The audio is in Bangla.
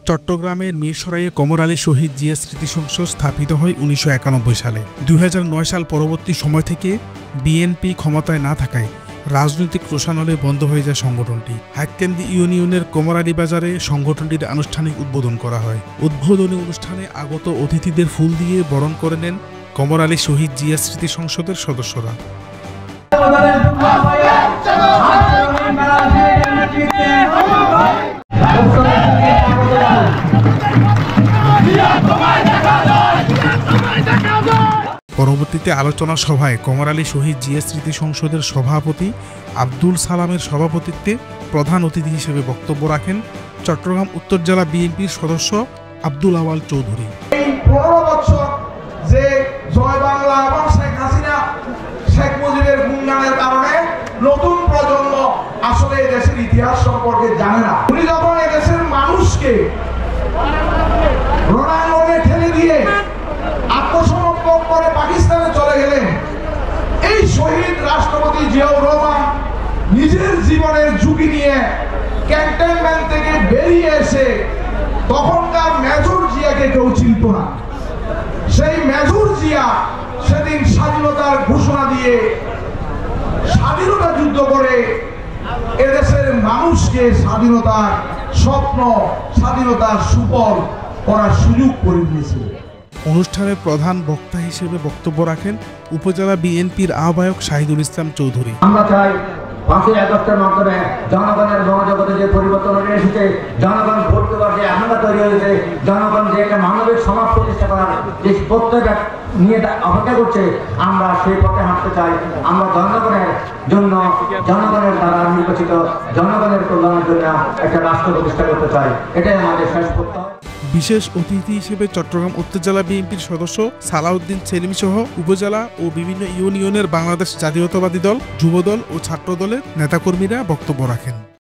চট্টগ্রামের মিরসরাইয়ে কমর আলী শহীদ জিয়া স্মৃতি সংসদ স্থাপিত হয় ১৯৯১ সালে। ২০০৯ সাল পরবর্তী সময় থেকে বিএনপি ক্ষমতায় না থাকায় রাজনৈতিক রোষানলে বন্ধ হয়ে যায় সংগঠনটি। হাইতকান্দি ইউনিয়নের কমর আলী বাজারে সংগঠনটির আনুষ্ঠানিক উদ্বোধন করা হয়। উদ্বোধনী অনুষ্ঠানে আগত অতিথিদের ফুল দিয়ে বরণ করে নেন কমর আলী শহীদ জিয়া স্মৃতি সংসদের সদস্যরা। পরবর্তীতে আলোচনা সভায় কমর আলী শহীদ জিয়া স্মৃতি সংসদের সভাপতি আব্দুল সালামের সভাপতিত্বে প্রধান অতিথি হিসেবে বক্তব্য রাখেন চট্টগ্রাম উত্তর জেলা বিএনপির সদস্য আব্দুল আওয়াল চৌধুরী। এই ১৫ বছর যে জয় বাংলা এবং শেখ হাসিনা শেখ মুজিবের গুণগানের কারণে নতুন প্রজন্ম আসলে এই দেশের ইতিহাস সম্পর্কে জানে না। উনি যখন এই দেশের মানুষকে রণাঙ্গনে ঠেলে দিয়ে আত্মসমর্পণ করে পাকিস্তানে চলে গেলেন, এই শহীদ রাষ্ট্রপতি জিয়াউর রহমান নিজের জীবনের ঝুঁকি নিয়ে ক্যান্টনমেন্ট থেকে বেরিয়ে এসে তখনকার মেজর জিয়াকে কেউ চিনত না। সেই মেজর জিয়া সেদিন স্বাধীনতার ঘোষণা দিয়ে স্বাধীনতা যুদ্ধ করে এদেশের মানুষকে স্বাধীনতার স্বপ্ন, স্বাধীনতার সুফল করার সুযোগ করে দিয়েছে। অনুষ্ঠানে প্রধান বক্তা হিসেবে বক্তব্য রাখেন উপজেলা বিএনপির আহ্বায়ক শাহিদুল ইসলাম চৌধুরী। আমরা চাই ৫ই আগস্টের মাধ্যমে জনগণের মনোজগতে যে পরিবর্তন এসেছে, জনগণ ভোট দেওয়ার যে আশঙ্কা তৈরি হয়েছে, জনগণ যে একটা মানবিক সমাজ প্রতিষ্ঠা করার যে প্রত্যেকটা নিয়ে অপেক্ষা করছে, আমরা সেই পথে হাঁটতে চাই। আমরা জনগণের জন্য, জনগণের দ্বারা নির্বাচিত জনগণের কল্যাণের জন্য একটা রাষ্ট্র প্রতিষ্ঠা করতে চাই। এটাই আমাদের শেষ প্রত্যয়। বিশেষ অতিথি হিসেবে চট্টগ্রাম উত্তর জেলা বিএনপির সদস্য সালাউদ্দিন সেলিম সহ উপজেলা ও বিভিন্ন ইউনিয়নের বাংলাদেশ জাতীয়তাবাদী দল, যুবদল ও ছাত্র দলের নেতাকর্মীরা বক্তব্য রাখেন।